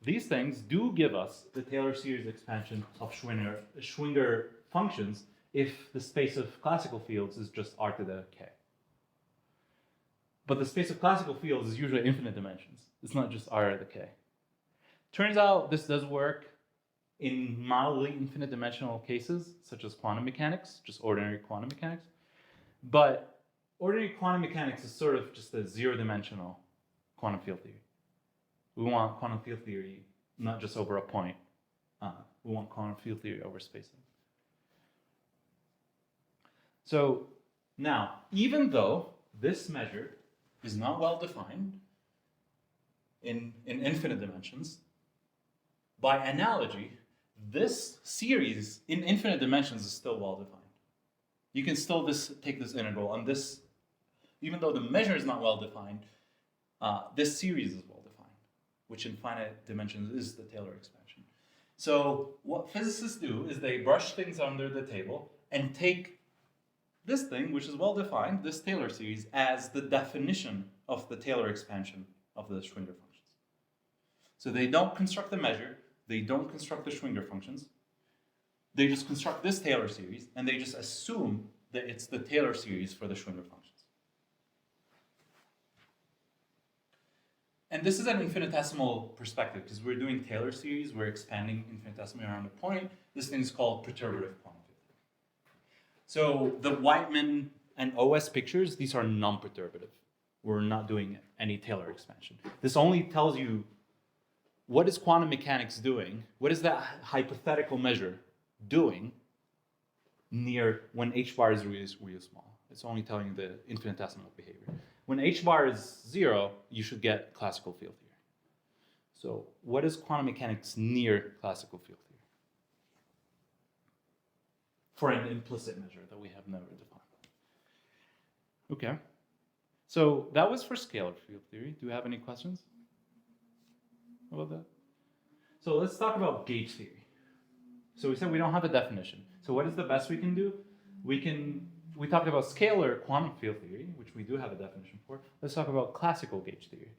these things do give us the Taylor series expansion of Schwinger functions if the space of classical fields is just R to the k. But the space of classical fields is usually infinite dimensions. It's not just R to the k. Turns out this does work in mildly infinite dimensional cases, such as quantum mechanics, just ordinary quantum mechanics. But ordinary quantum mechanics is sort of just a zero-dimensional quantum field theory. We want quantum field theory not just over a point. We want quantum field theory over space. So now, even though this measure is not well defined in infinite dimensions, by analogy, this series in infinite dimensions is still well defined. You can still take this integral, and this, even though the measure is not well defined, this series is well defined, which in finite dimensions is the Taylor expansion. So what physicists do is they brush things under the table and take this thing, which is well defined, this Taylor series, as the definition of the Taylor expansion of the Schwinger functions. So they don't construct the measure, they don't construct the Schwinger functions, they just construct this Taylor series, and they just assume that it's the Taylor series for the Schwinger functions. And this is an infinitesimal perspective, because we're doing Taylor series, we're expanding infinitesimally around a point. This thing is called perturbative quantum field. So the Whiteman and OS pictures, these are non-perturbative. We're not doing any Taylor expansion. This only tells you what is quantum mechanics doing, what is that hypothetical measure doing near when h bar is really, really small. It's only telling you the infinitesimal behavior. When h bar is 0, you should get classical field theory. So what is quantum mechanics near classical field theory? For an implicit measure that we have never defined. Okay. So that was for scalar field theory. Do you have any questions about that? So let's talk about gauge theory. So we said we don't have a definition. So what is the best we can do? We talked about scalar quantum field theory, which we do have a definition for. Let's talk about classical gauge theory.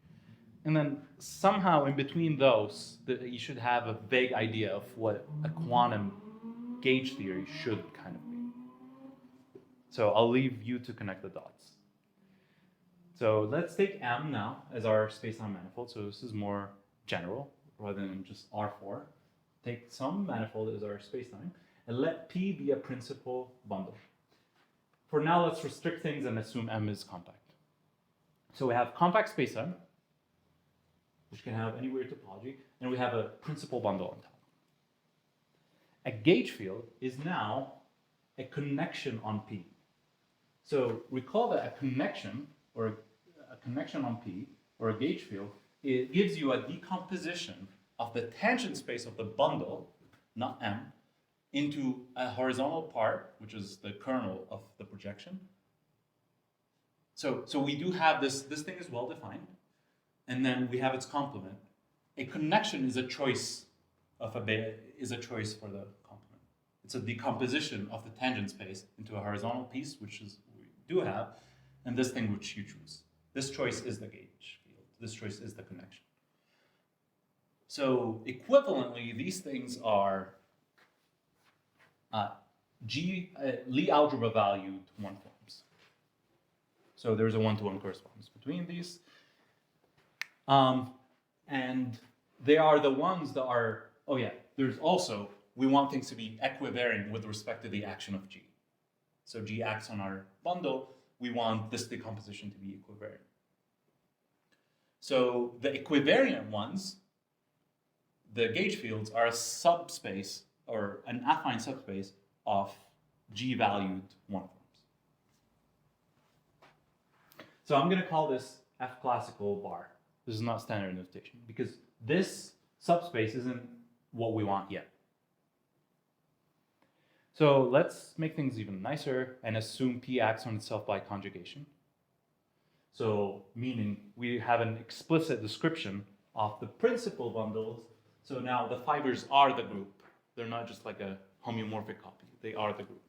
And then somehow in between those, you should have a vague idea of what a quantum gauge theory should kind of be. So I'll leave you to connect the dots. So let's take M now as our space-time manifold. So this is more general rather than just R4. Take some manifold as our space-time and let P be a principal bundle. For now, let's restrict things and assume M is compact. So we have compact spacetime, which can have any weird topology, and we have a principal bundle on top. A gauge field is now a connection on P. So recall that a connection on P, or a gauge field, it gives you a decomposition of the tangent space of the bundle, not M, into a horizontal part, which is the kernel of the projection. So we do have this thing is well defined, and then we have its complement. A connection is a choice of is a choice for the complement. It's a decomposition of the tangent space into a horizontal piece, which is we do have, and this thing which you choose. This choice is the gauge field. This choice is the connection. So equivalently, these things are Lie algebra valued one forms. So there's a one-to-one correspondence between these. And they are the ones that are, oh yeah, there's also, we want things to be equivariant with respect to the action of G. So G acts on our bundle, we want this decomposition to be equivariant. So the equivariant ones, the gauge fields, are a subspace or an affine subspace of G-valued one forms. So I'm going to call this F classical bar. This is not standard notation because this subspace isn't what we want yet. So let's make things even nicer and assume P acts on itself by conjugation. So meaning we have an explicit description of the principal bundles. So now the fibers are the group. They're not just like a homeomorphic copy. They are the group.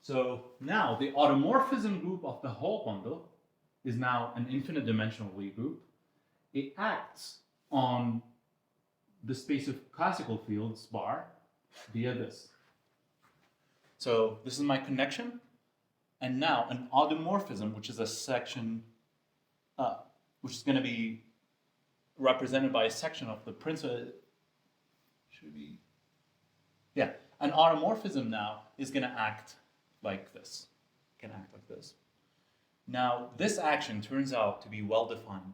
So now the automorphism group of the whole bundle is now an infinite dimensional Lie group. It acts on the space of classical fields bar via this. So this is my connection. And now an automorphism, which is a section, which is going to be represented by a section of the principal, should be, yeah. An automorphism now is going to act like this, can act like this. Now, this action turns out to be well-defined.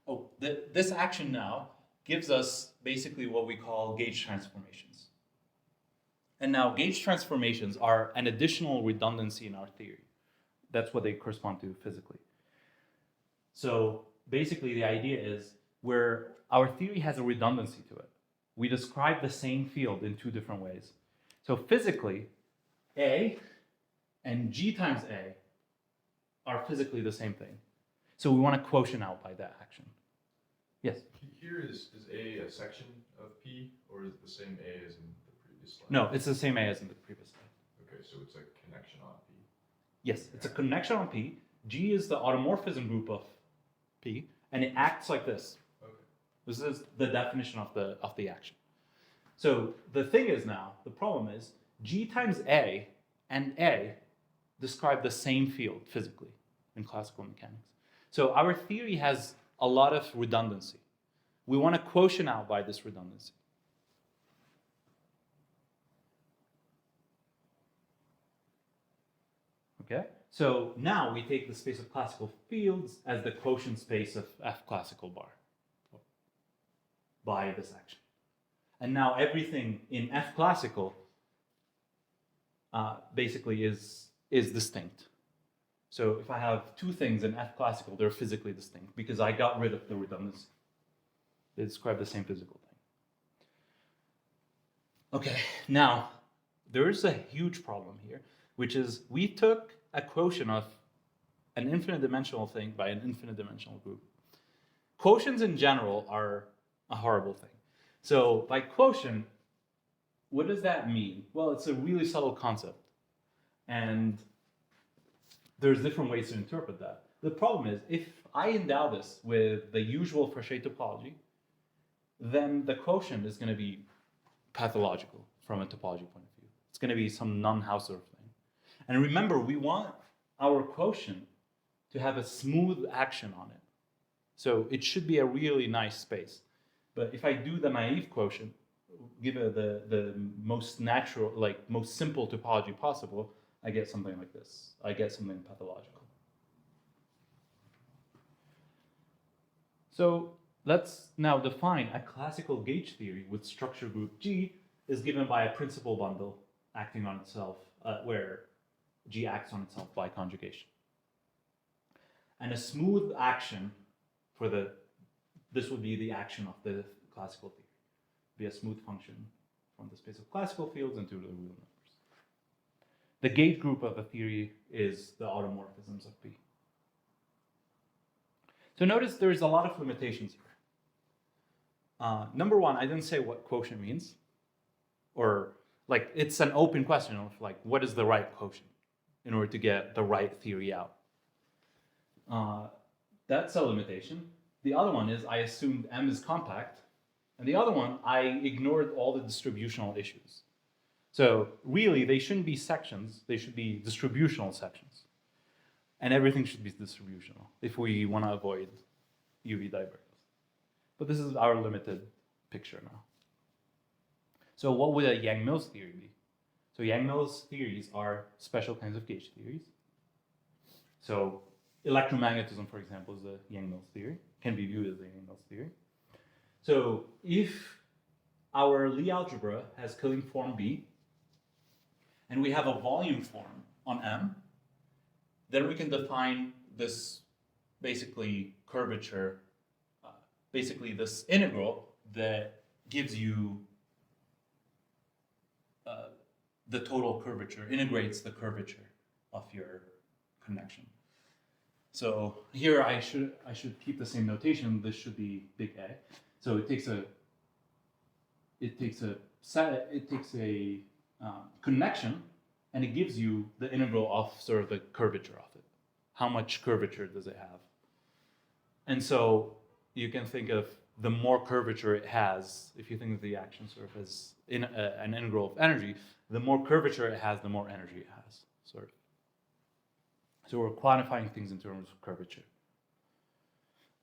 Oh, this action now gives us basically what we call gauge transformations. And now gauge transformations are an additional redundancy in our theory. That's what they correspond to physically. So basically the idea is where our theory has a redundancy to it. We describe the same field in two different ways. So physically, A and G times A are physically the same thing. So we want to quotient out by that action. Yes? Here is A a section of P, or is it the same A as in the previous slide? No, it's the same A as in the previous slide. Okay, so it's a connection on P. Yes, it's a connection on P. G is the automorphism group of P, and it acts like this. Okay. This is the definition of the action. So the thing is now, the problem is, G times A and A describe the same field physically in classical mechanics. So our theory has a lot of redundancy. We want to quotient out by this redundancy. Okay? So now we take the space of classical fields as the quotient space of F classical bar by this action. And now everything in F classical basically is distinct. So if I have two things in F classical, they're physically distinct because I got rid of the redundancy. They describe the same physical thing. Okay, now there is a huge problem here, which is we took a quotient of an infinite dimensional thing by an infinite dimensional group. Quotients in general are a horrible thing. So by quotient, what does that mean? Well, it's a really subtle concept. And there's different ways to interpret that. The problem is, if I endow this with the usual Frechet topology, then the quotient is going to be pathological from a topology point of view. It's going to be some non-Hausdorff thing. And remember, we want our quotient to have a smooth action on it. So it should be a really nice space. But if I do the naive quotient, give it the most natural, like most simple topology possible, I get something like this. I get something pathological. So let's now define a classical gauge theory with structure group G is given by a principal bundle acting on itself, where G acts on itself by conjugation. And a smooth action for this would be the action of the classical theory. Be a smooth function from the space of classical fields into the real numbers. The gauge group of the theory is the automorphisms of P. So notice there's a lot of limitations here. Number one, I didn't say what quotient means. Or like it's an open question of like what is the right quotient in order to get the right theory out. That's a limitation. The other one is I assumed M is compact. And the other one, I ignored all the distributional issues. So really, they shouldn't be sections. They should be distributional sections. And everything should be distributional if we want to avoid UV divergence. But this is our limited picture now. So what would a Yang-Mills theory be? So Yang-Mills theories are special kinds of gauge theories. So electromagnetism, for example, is a Yang-Mills theory, can be viewed as a Yang-Mills theory. So if our Lie algebra has Killing form B, and we have a volume form on M, then we can define this basically curvature, basically this integral that gives you the total curvature, integrates the curvature of your connection. So here I should keep the same notation. This should be big A. So it takes a connection, and it gives you the integral of sort of the curvature of it. How much curvature does it have? And so you can think of the more curvature it has, if you think of the action sort of as an integral of energy, the more curvature it has, the more energy it has, sort of. So we're quantifying things in terms of curvature.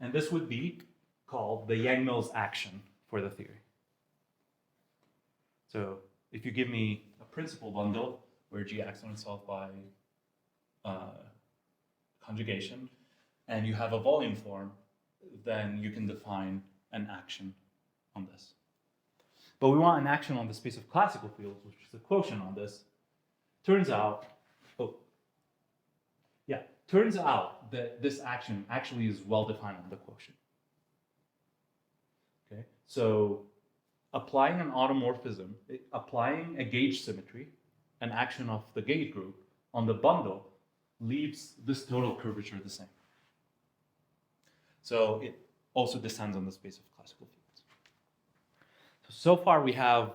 And this would be called the Yang-Mills action for the theory. So if you give me a principal bundle where G acts on itself by conjugation, and you have a volume form, then you can define an action on this. But we want an action on the space of classical fields, which is the quotient on this. Turns out, turns out that this action actually is well defined on the quotient. Okay, so applying an automorphism, applying a gauge symmetry, an action of the gauge group on the bundle leaves this total curvature the same. So it also descends on the space of classical fields. So far we have,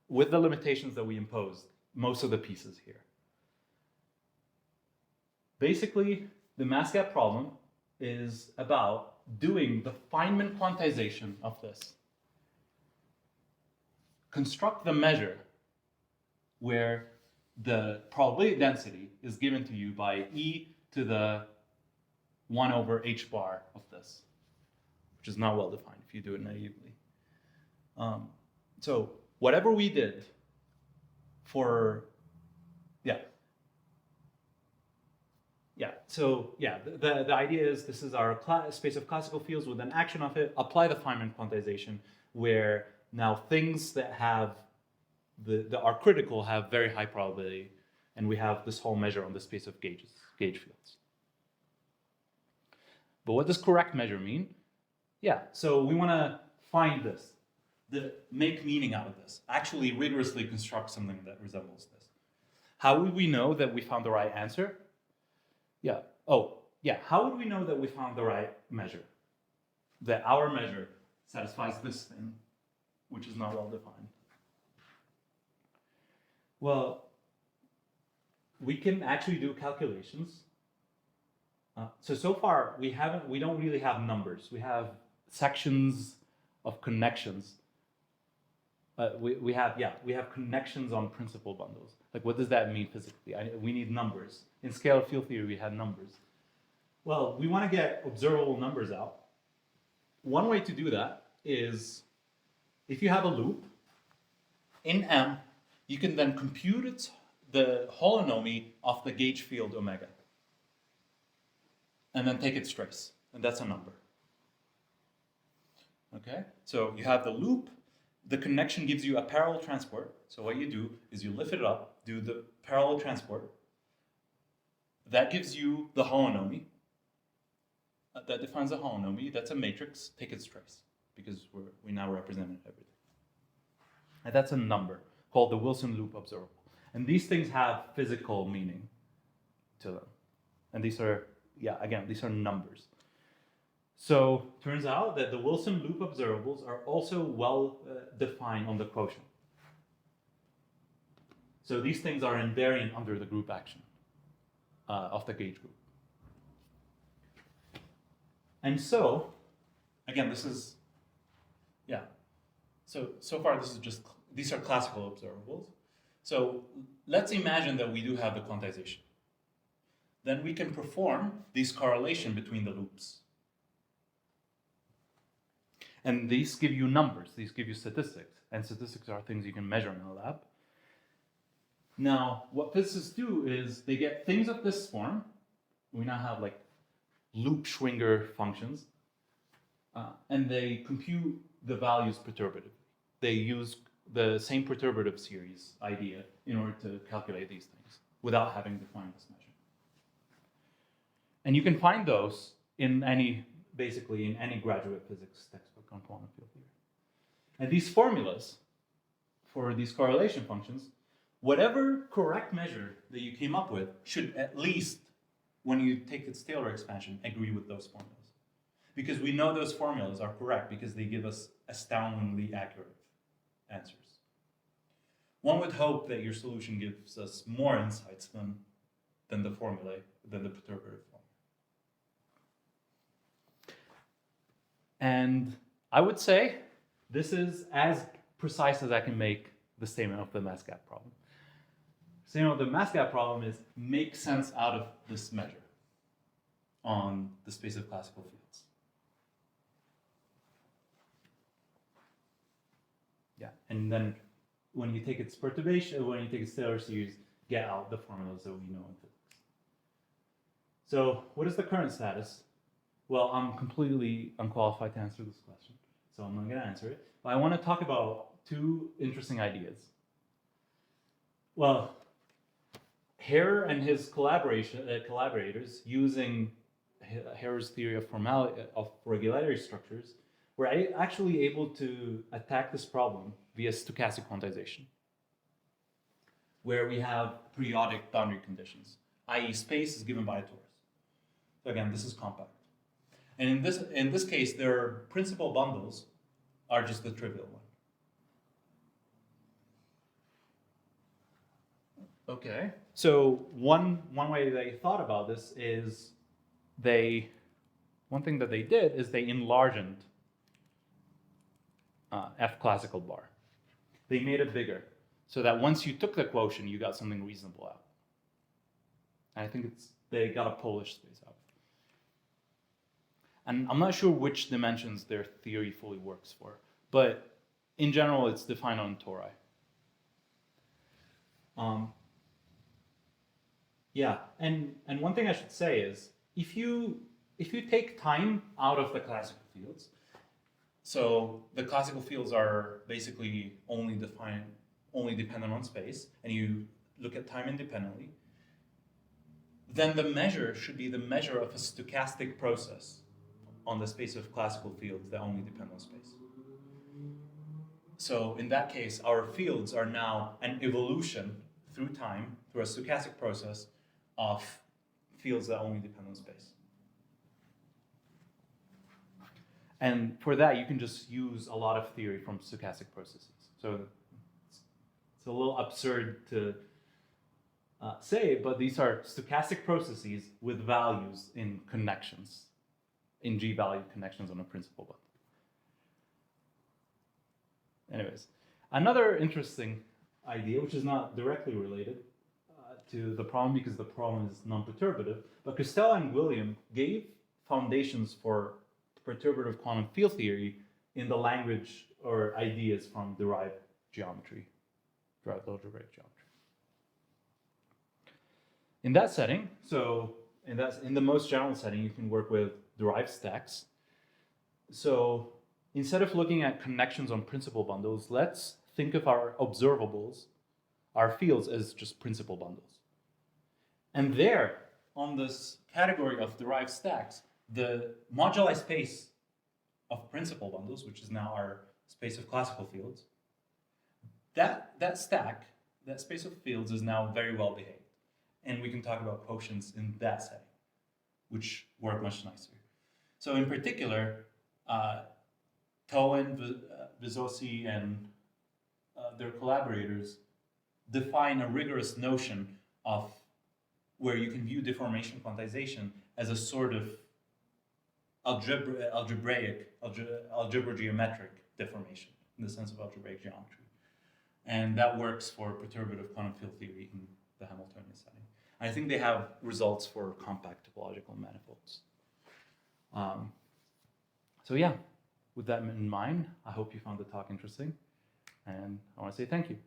with the limitations that we imposed, most of the pieces here. Basically, the mass gap problem is about doing the Feynman quantization of this. Construct the measure where the probability density is given to you by e to the 1 over h bar of this, which is not well defined if you do it naively. So whatever we did for, the idea is this is our space of classical fields with an action of it, apply the Feynman quantization where now things that have are critical have very high probability, and we have this whole measure on the space of gauge fields. But what does correct measure mean? Yeah, so we want to find this, make meaning out of this, actually rigorously construct something that resembles this. How would we know that we found the right answer? How would we know that we found the right measure? That our measure satisfies this thing, which is not well defined. Well, we can actually do calculations. So far we don't really have numbers. We have sections of connections. We have connections on principal bundles. Like, what does that mean physically? We need numbers. In scalar field theory, we had numbers. Well, we want to get observable numbers out. One way to do that is, if you have a loop in M, you can then compute the holonomy of the gauge field omega, and then take its trace, and that's a number. Okay, so you have the loop. The connection gives you a parallel transport. So what you do is you lift it up, do the parallel transport. That gives you the holonomy. That defines a holonomy. That's a matrix. Take its trace, because we now represent everything. And that's a number called the Wilson loop observable. And these things have physical meaning to them. And these are, these are numbers. So turns out that the Wilson loop observables are also well defined on the quotient. So these things are invariant under the group action of the gauge group. And so, again, this is, so far this is just, these are classical observables. So let's imagine that we do have the quantization. Then we can perform this correlation between the loops. And these give you numbers, these give you statistics, and statistics are things you can measure in a lab. Now, what physicists do is they get things of this form. We now have like loop Schwinger functions, and they compute the values perturbatively. They use the same perturbative series idea in order to calculate these things without having defined this measure. And you can find those in any graduate physics textbook on quantum field theory. And these formulas for these correlation functions, whatever correct measure that you came up with should at least, when you take its Taylor expansion, agree with those formulas. Because we know those formulas are correct because they give us astoundingly accurate answers. One would hope that your solution gives us more insights than the formulae, than the perturbative formula. And I would say this is as precise as I can make the statement of the mass gap problem. The statement of the mass gap problem is make sense out of this measure on the space of classical fields. And then when you take its perturbation, when you take its Taylor series, get out the formulas that we know in physics. So what is the current status? Well, I'm completely unqualified to answer this question. so I'm not going to answer it. But I want to talk about two interesting ideas. Well, Hare and his collaborators, using Hare's theory of regularity structures, were actually able to attack this problem via stochastic quantization, where we have periodic boundary conditions, i.e. space is given by a torus. So again, this is compact. And in this case, their principal bundles are just the trivial one. Okay. So one way they thought about this is one thing that they did is they enlarged F classical bar. They made it bigger so that once you took the quotient, you got something reasonable out. And I think they got a Polish space out. And I'm not sure which dimensions their theory fully works for, but in general, it's defined on tori. Yeah, and one thing I should say is if you take time out of the classical fields, so the classical fields are basically only dependent on space, and you look at time independently, then the measure should be the measure of a stochastic process on the space of classical fields that only depend on space. So in that case, our fields are now an evolution through time, through a stochastic process of fields that only depend on space. And for that, you can just use a lot of theory from stochastic processes. So it's a little absurd to say, but these are stochastic processes with values in connections, in G-value connections on a principal bundle. Anyways, another interesting idea, which is not directly related to the problem because the problem is non-perturbative, but Costello and William gave foundations for perturbative quantum field theory in the language or ideas from derived geometry, derived algebraic geometry. In that setting, so in the most general setting, you can work with derived stacks. So instead of looking at connections on principal bundles, let's think of our observables, our fields, as just principal bundles. And there, on this category of derived stacks, the moduli space of principal bundles, which is now our space of classical fields, that stack, that space of fields is now very well behaved. And we can talk about quotients in that setting, which work much nicer. So in particular, Cohen, Vizossi, and their collaborators define a rigorous notion of where you can view deformation quantization as a sort of algebraic, geometric deformation in the sense of algebraic geometry. And that works for perturbative quantum field theory in the Hamiltonian setting. I think they have results for compact topological manifolds. So yeah, with that in mind, I hope you found the talk interesting, and I want to say thank you.